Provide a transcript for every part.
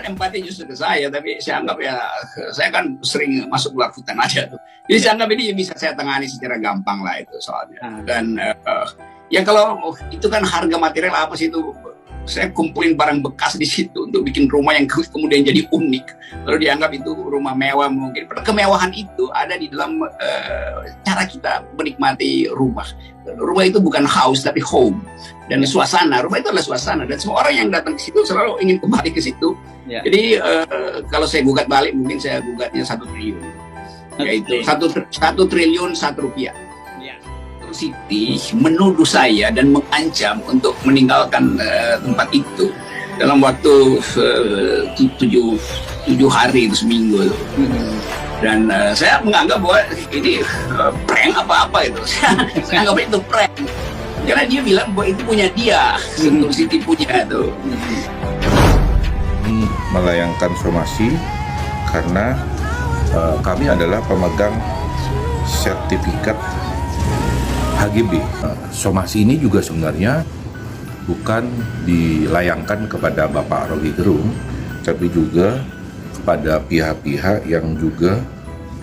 empati justru ke saya, tapi saya anggap ya, saya kan sering masuk keluar hutan aja tuh. Jadi saya anggap ini bisa saya tangani secara gampang lah itu soalnya. Dan ya kalau itu kan harga material apa sih itu, saya kumpulin barang bekas di situ untuk bikin rumah yang kemudian jadi unik. Lalu dianggap itu rumah mewah mungkin. Kemewahan itu ada di dalam cara kita menikmati rumah. Rumah itu bukan house tapi home. Dan suasana, rumah itu adalah suasana. Dan semua orang yang datang ke situ selalu ingin kembali ke situ. Jadi kalau saya gugat balik, mungkin saya gugatnya 1 triliun. Yaitu 1 triliun 1 rupiah. Siti menuduh saya dan mengancam untuk meninggalkan tempat itu dalam waktu 7 hari itu seminggu itu. Dan saya menganggap bahwa ini prank apa-apa itu. Saya anggap itu prank karena dia bilang bahwa itu punya dia, Sentul Siti punya itu. Melayangkan somasi karena kami adalah pemegang sertifikat HGB. Somasi ini juga sebenarnya bukan dilayangkan kepada Bapak Rocky Gerung, tapi juga kepada pihak-pihak yang juga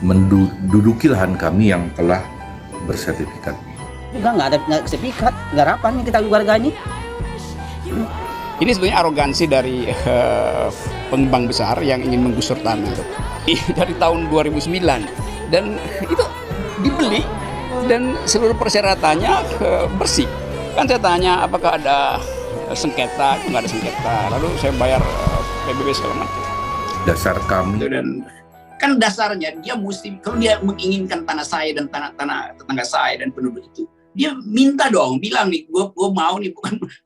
menduduki lahan kami yang telah bersertifikat. Nggak ada sertifikat, garapan nih kita warganya. Ini sebenarnya arogansi dari pengembang besar yang ingin menggusur tanah dari tahun 2009, dan itu dibeli dan seluruh persyaratannya bersih. Kan saya tanya apakah ada sengketa, nggak ada sengketa. Lalu saya bayar PBB segala macam. Dasar kami. Dan kan dasarnya dia mesti, kalau dia menginginkan tanah saya dan tanah tetangga saya dan penduduk itu, dia minta dong, bilang nih, gue mau nih,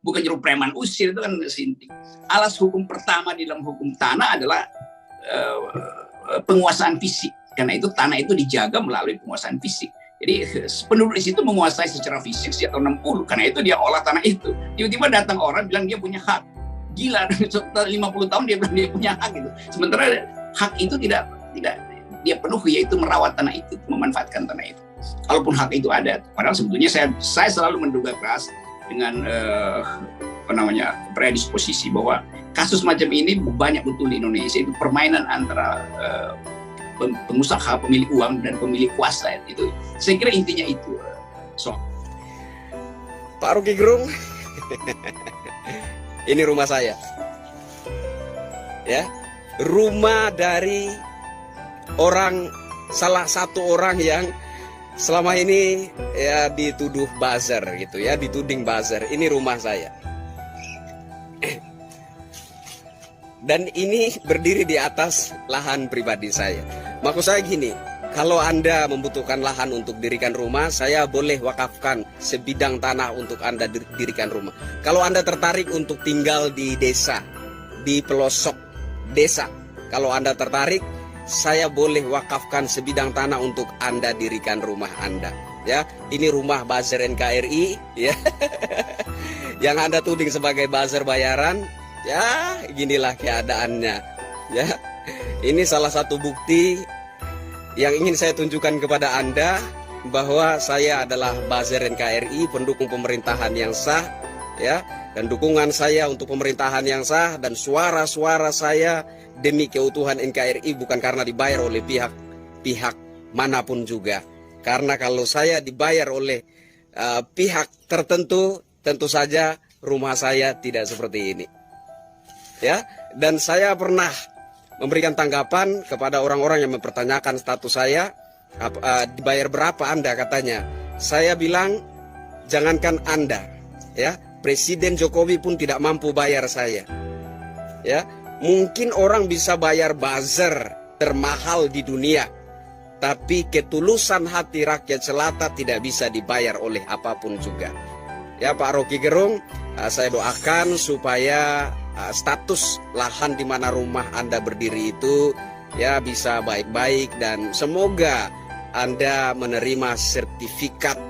bukan nyuruh preman usir, itu kan sinting. Alas hukum pertama di dalam hukum tanah adalah penguasaan fisik. Karena itu tanah itu dijaga melalui penguasaan fisik. Jadi penduduk di situ menguasai secara fisik sejak tahun 60, karena itu dia olah tanah itu. Tiba-tiba datang orang bilang dia punya hak. Gila, setelah 50 tahun dia bilang dia punya hak gitu. Sementara hak itu tidak dia penuhi, yaitu merawat tanah itu, memanfaatkan tanah itu. Kalaupun hak itu ada, padahal sebetulnya saya selalu menduga keras dengan predisposisi bahwa kasus macam ini banyak betul di Indonesia, itu permainan antara pengusaha, pemilik uang dan pemilik kuasa itu. Saya kira intinya itu. Pak Rocky Gerung, ini rumah saya. Ya, rumah dari salah satu orang yang selama ini ya dituduh buzzer gitu ya, dituding buzzer. Ini rumah saya. Dan ini berdiri di atas lahan pribadi saya. Maksud saya gini, kalau Anda membutuhkan lahan untuk dirikan rumah, saya boleh wakafkan sebidang tanah untuk Anda dirikan rumah. Kalau Anda tertarik untuk tinggal di desa, di pelosok desa, kalau Anda tertarik, saya boleh wakafkan sebidang tanah untuk Anda dirikan rumah Anda. Ya, ini rumah buzzer NKRI, ya. Yang Anda tuding sebagai buzzer bayaran, ya, ginilah keadaannya. Ya, ini salah satu bukti yang ingin saya tunjukkan kepada Anda bahwa saya adalah buzzer NKRI, pendukung pemerintahan yang sah, ya, dan dukungan saya untuk pemerintahan yang sah dan suara-suara saya demi keutuhan NKRI bukan karena dibayar oleh pihak manapun juga. Karena kalau saya dibayar oleh pihak tertentu, tentu saja rumah saya tidak seperti ini. Ya, dan saya pernah memberikan tanggapan kepada orang-orang yang mempertanyakan status saya, dibayar berapa Anda katanya. Saya bilang, jangankan Anda, ya, Presiden Jokowi pun tidak mampu bayar saya. Ya, mungkin orang bisa bayar buzzer termahal di dunia, tapi ketulusan hati rakyat jelata tidak bisa dibayar oleh apapun juga. Ya, Pak Rocky Gerung, saya doakan supaya status lahan di mana rumah Anda berdiri itu ya bisa baik-baik, dan semoga Anda menerima sertifikat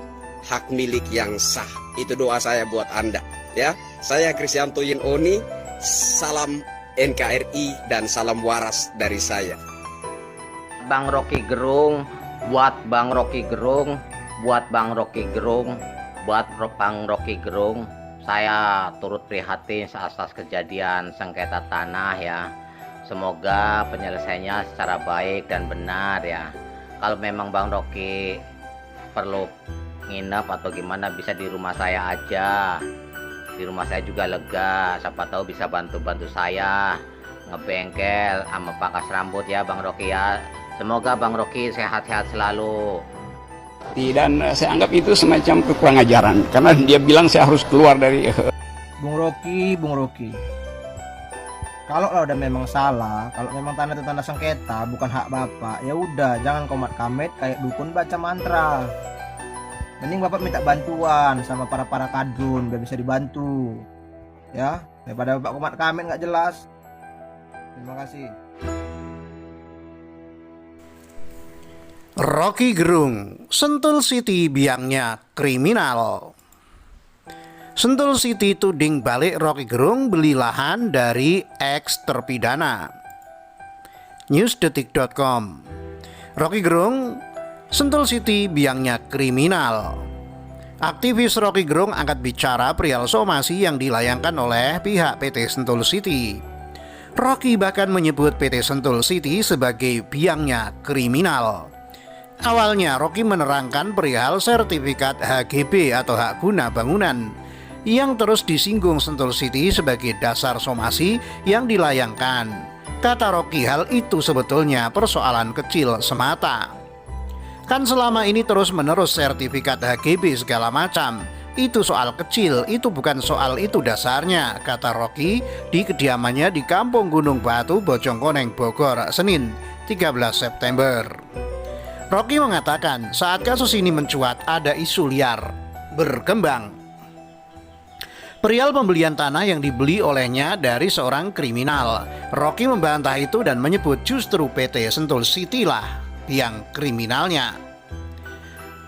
hak milik yang sah. Itu doa saya buat Anda. Ya, saya Kristianto Yinoni, salam NKRI dan salam waras dari saya. Bang Rocky Gerung, buat Bang Rocky Gerung, buat Bang Rocky Gerung, buat Bang Rocky Gerung. Saya turut prihatin atas kejadian sengketa tanah ya. Semoga penyelesaiannya secara baik dan benar ya. Kalau memang Bang Rocky perlu nginep atau gimana, bisa di rumah saya aja. Di rumah saya juga lega, siapa tahu bisa bantu-bantu saya ngebengkel sama pangkas rambut ya Bang Rocky ya. Semoga Bang Rocky sehat-sehat selalu. Dan saya anggap itu semacam kekurang ajaran, karena dia bilang saya harus keluar dari Bung Rocky. Kalau udah memang salah, kalau memang tanah itu tanah sengketa, bukan hak Bapak, ya udah jangan komat kamit kayak dukun baca mantra. Mending Bapak minta bantuan sama para kadun biar bisa dibantu. Ya, daripada Bapak komat kamit nggak jelas. Terima kasih. Rocky Gerung, Sentul City biangnya kriminal. Sentul City tuding balik Rocky Gerung beli lahan dari ex terpidana. Newsdetik.com. Rocky Gerung, Sentul City biangnya kriminal. Aktivis Rocky Gerung angkat bicara perihal somasi yang dilayangkan oleh pihak PT Sentul City. Rocky bahkan menyebut PT Sentul City sebagai biangnya kriminal. Awalnya Rocky menerangkan perihal sertifikat HGB atau hak guna bangunan yang terus disinggung Sentul City sebagai dasar somasi yang dilayangkan. Kata Rocky, hal itu sebetulnya persoalan kecil semata. Kan selama ini terus-menerus sertifikat HGB segala macam. Itu soal kecil, itu bukan soal itu dasarnya, kata Rocky di kediamannya di Kampung Gunung Batu, Bojongkoneng, Bogor, Senin 13 September. Rocky mengatakan saat kasus ini mencuat ada isu liar berkembang. Perihal pembelian tanah yang dibeli olehnya dari seorang kriminal. Rocky membantah itu dan menyebut justru PT Sentul City lah yang kriminalnya.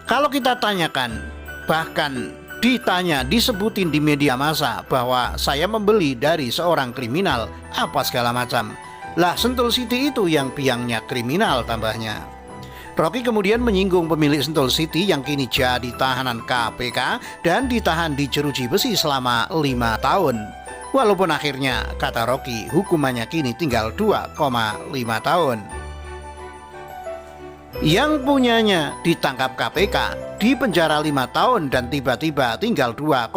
Kalau kita tanyakan, bahkan ditanya, disebutin di media massa bahwa saya membeli dari seorang kriminal, apa segala macam. Lah Sentul City itu yang biangnya kriminal, tambahnya. Rocky kemudian menyinggung pemilik Sentul City yang kini jadi tahanan KPK dan ditahan di jeruji besi selama 5 tahun. Walaupun akhirnya, kata Rocky, hukumannya kini tinggal 2,5 tahun. Yang punyanya ditangkap KPK, di penjara 5 tahun dan tiba-tiba tinggal 2,5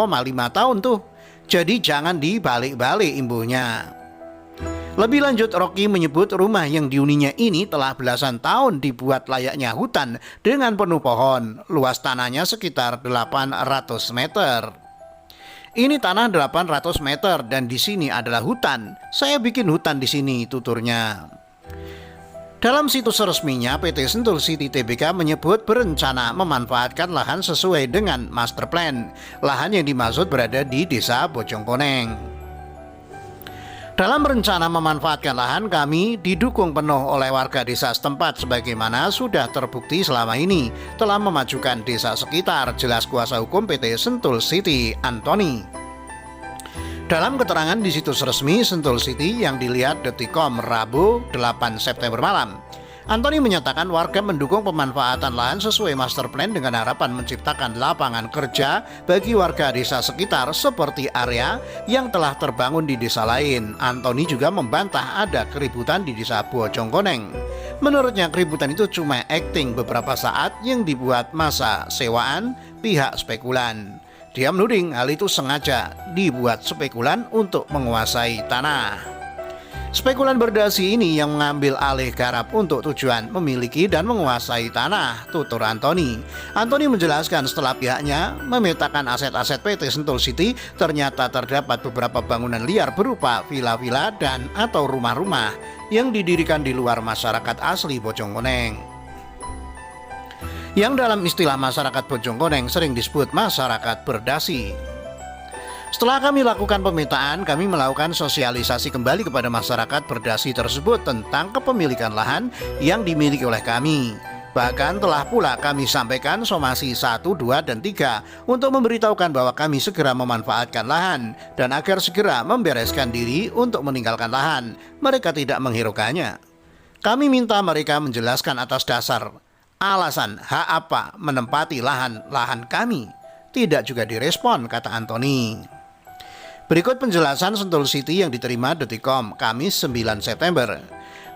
tahun tuh. Jadi jangan dibalik-balik imbuhnya. Lebih lanjut, Rocky menyebut rumah yang dihuninya ini telah belasan tahun dibuat layaknya hutan dengan penuh pohon. Luas tanahnya sekitar 800 meter. Ini tanah 800 meter dan di sini adalah hutan. Saya bikin hutan di sini, tuturnya. Dalam situs resminya, PT Sentul City Tbk menyebut berencana memanfaatkan lahan sesuai dengan master plan. Lahan yang dimaksud berada di Desa Bojongkoneng. Dalam rencana memanfaatkan lahan, kami didukung penuh oleh warga desa setempat sebagaimana sudah terbukti selama ini telah memajukan desa sekitar, jelas kuasa hukum PT Sentul City, Antoni. Dalam keterangan di situs resmi Sentul City yang dilihat Detikcom Rabu 8 September malam, Antoni menyatakan warga mendukung pemanfaatan lahan sesuai master plan dengan harapan menciptakan lapangan kerja bagi warga desa sekitar seperti area yang telah terbangun di desa lain. Antoni juga membantah ada keributan di desa Bojongkoneng. Menurutnya keributan itu cuma acting beberapa saat yang dibuat masa sewaan pihak spekulan. Dia menuding hal itu sengaja dibuat spekulan untuk menguasai tanah. Spekulan berdasi ini yang mengambil alih garap untuk tujuan memiliki dan menguasai tanah, tutur Antoni. Antoni menjelaskan setelah pihaknya memetakan aset-aset PT Sentul City, ternyata terdapat beberapa bangunan liar berupa villa-villa dan atau rumah-rumah yang didirikan di luar masyarakat asli Bojongkoneng. Yang dalam istilah masyarakat Bojongkoneng sering disebut masyarakat berdasi. Setelah kami lakukan pemetaan, kami melakukan sosialisasi kembali kepada masyarakat berdasi tersebut tentang kepemilikan lahan yang dimiliki oleh kami. Bahkan telah pula kami sampaikan somasi 1, 2, dan 3 untuk memberitahukan bahwa kami segera memanfaatkan lahan dan agar segera membereskan diri untuk meninggalkan lahan. Mereka tidak menghiraukannya. Kami minta mereka menjelaskan atas dasar alasan hak apa menempati lahan kami. Tidak juga direspon, kata Antoni. Berikut penjelasan Sentul City yang diterima Detikcom Kamis 9 September.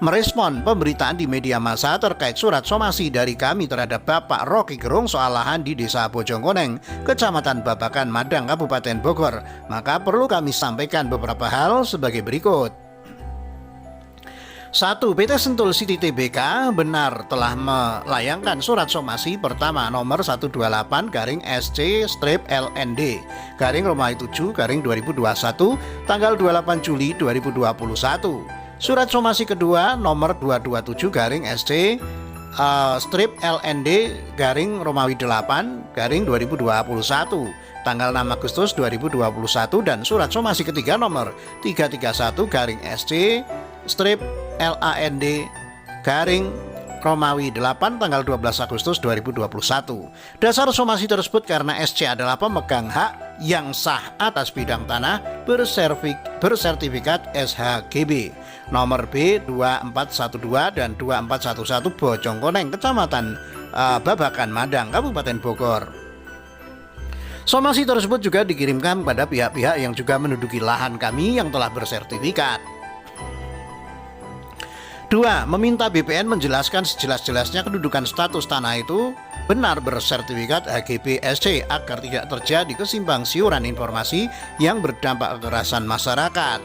Merespon pemberitaan di media massa terkait surat somasi dari kami terhadap Bapak Rocky Gerung soal lahan di Desa Bojongkoneng, Kecamatan Babakan, Madang, Kabupaten Bogor, maka perlu kami sampaikan beberapa hal sebagai berikut. 1. PT Sentul City Tbk benar telah melayangkan surat somasi pertama nomor 128-SC-LND Romawi 7-2021 tanggal 28 Juli 2021. Surat somasi kedua nomor 227-SC-LND Romawi 8-2021 tanggal 6 Agustus 2021 dan surat somasi ketiga nomor 331-SC-LAND Romawi 8 tanggal 12 Agustus 2021. Dasar somasi tersebut karena SC adalah pemegang hak yang sah atas bidang tanah bersertifikat SHGB nomor B2412 dan 2411 Bojongkoneng, Kecamatan Babakan, Madang, Kabupaten Bogor. Somasi tersebut juga dikirimkan kepada pihak-pihak yang juga menduduki lahan kami yang telah bersertifikat. 2. Meminta BPN menjelaskan sejelas-jelasnya kedudukan status tanah itu benar bersertifikat HGB SC agar tidak terjadi kesimpang siuran informasi yang berdampak kekerasan masyarakat.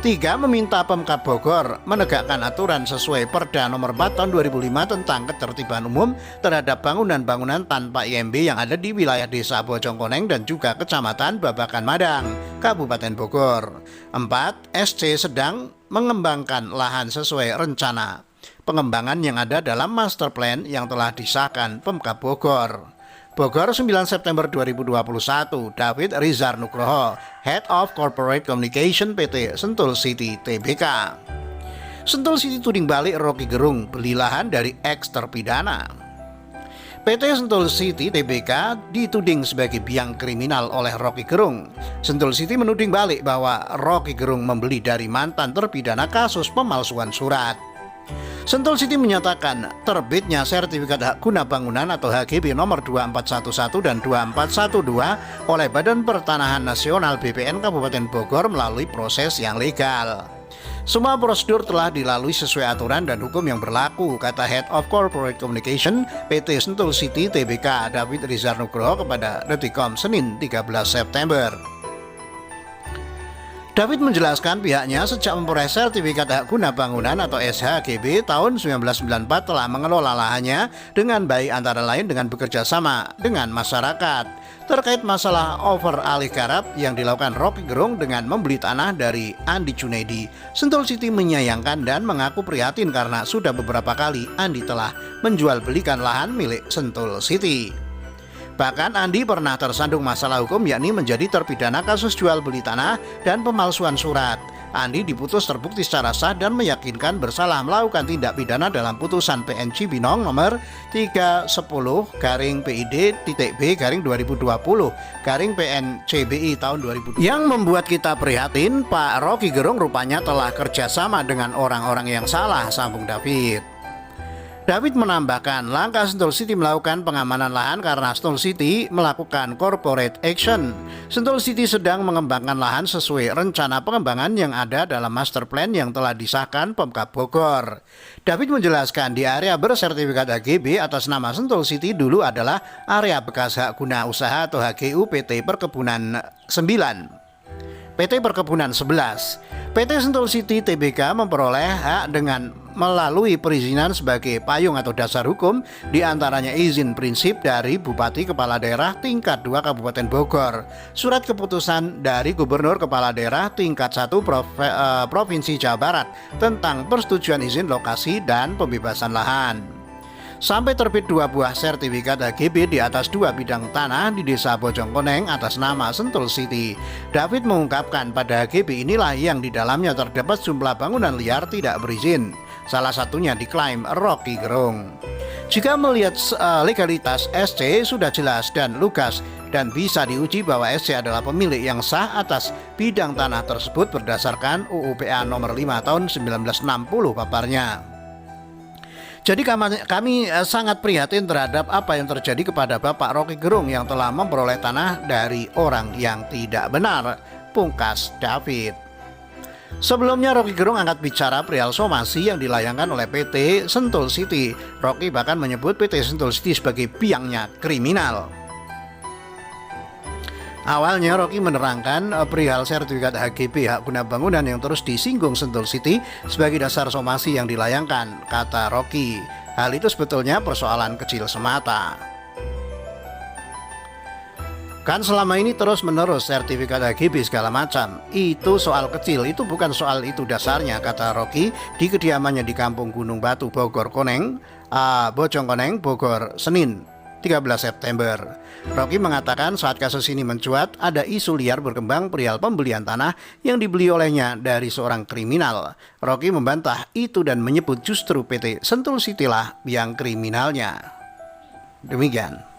3. Meminta Pemkab Bogor menegakkan aturan sesuai Perda Nomor 4 Tahun 2005 tentang ketertiban umum terhadap bangunan-bangunan tanpa IMB yang ada di wilayah Desa Bojongkoneng dan juga Kecamatan Babakan, Madang, Kabupaten Bogor. 4. SC sedang mengembangkan lahan sesuai rencana pengembangan yang ada dalam master plan yang telah disahkan Pemkab Bogor. Bogor 9 September 2021, David Rizar Nugroho, Head of Corporate Communication PT Sentul City Tbk. Sentul City tuding balik Rocky Gerung beli lahan dari ex terpidana. PT Sentul City Tbk dituding sebagai biang kriminal oleh Rocky Gerung. Sentul City menuding balik bahwa Rocky Gerung membeli dari mantan terpidana kasus pemalsuan surat. Sentul City menyatakan terbitnya sertifikat hak guna bangunan atau HGB nomor 2411 dan 2412 oleh Badan Pertanahan Nasional BPN Kabupaten Bogor melalui proses yang legal. Semua prosedur telah dilalui sesuai aturan dan hukum yang berlaku, kata Head of Corporate Communication PT Sentul City Tbk David Rizar Nugroho kepada Detikcom Senin 13 September. David menjelaskan pihaknya sejak memperoleh sertifikat hak guna bangunan atau SHGB tahun 1994 telah mengelola lahannya dengan baik antara lain dengan bekerja sama dengan masyarakat. Terkait masalah over alih garap yang dilakukan Rocky Gerung dengan membeli tanah dari Andi Junaidi, Sentul City menyayangkan dan mengaku prihatin karena sudah beberapa kali Andi telah menjual belikan lahan milik Sentul City. Bahkan Andi pernah tersandung masalah hukum yakni menjadi terpidana kasus jual beli tanah dan pemalsuan surat. Andi diputus terbukti secara sah dan meyakinkan bersalah melakukan tindak pidana dalam putusan PN Cibinong nomor 310-PID-B-2020-PN CBI tahun 2020 yang membuat kita prihatin. Pak Rocky Gerung rupanya telah kerjasama dengan orang-orang yang salah, sambung David. David menambahkan langkah Sentul City melakukan pengamanan lahan karena Sentul City melakukan corporate action. Sentul City sedang mengembangkan lahan sesuai rencana pengembangan yang ada dalam master plan yang telah disahkan Pemkab Bogor. David menjelaskan di area bersertifikat HGB atas nama Sentul City dulu adalah area bekas hak guna usaha atau HGU PT Perkebunan 9. PT Perkebunan 11. PT Sentul City Tbk memperoleh hak dengan melalui perizinan sebagai payung atau dasar hukum, diantaranya izin prinsip dari Bupati Kepala Daerah tingkat 2 Kabupaten Bogor, surat keputusan dari Gubernur Kepala Daerah tingkat 1 Provinsi Jawa Barat tentang persetujuan izin lokasi dan pembebasan lahan. Sampai terbit 2 buah sertifikat HGB di atas 2 bidang tanah di Desa Bojongkoneng atas nama Sentul City. David mengungkapkan pada HGB inilah yang di dalamnya terdapat jumlah bangunan liar tidak berizin. Salah satunya diklaim Rocky Gerung. Jika melihat legalitas SC sudah jelas dan lugas dan bisa diuji bahwa SC adalah pemilik yang sah atas bidang tanah tersebut berdasarkan UU PA nomor 5 tahun 1960 paparnya. Jadi kami sangat prihatin terhadap apa yang terjadi kepada Bapak Rocky Gerung yang telah memperoleh tanah dari orang yang tidak benar. Pungkas David. Sebelumnya Rocky Gerung angkat bicara perihal somasi yang dilayangkan oleh PT Sentul City. Rocky bahkan menyebut PT Sentul City sebagai biangnya kriminal. Awalnya Rocky menerangkan perihal sertifikat HGB hak guna bangunan yang terus disinggung Sentul City sebagai dasar somasi yang dilayangkan, kata Rocky. Hal itu sebetulnya persoalan kecil semata. Kan selama ini terus-menerus sertifikat HGB segala macam. Itu soal kecil, itu bukan soal itu dasarnya, kata Rocky di kediamannya di Kampung Gunung Batu, Bogor Koneng, Bojongkoneng, Bogor, Senin 13 September. Rocky mengatakan saat kasus ini mencuat, ada isu liar berkembang perihal pembelian tanah yang dibeli olehnya dari seorang kriminal. Rocky membantah itu dan menyebut justru PT Sentul City lah yang kriminalnya. Demikian.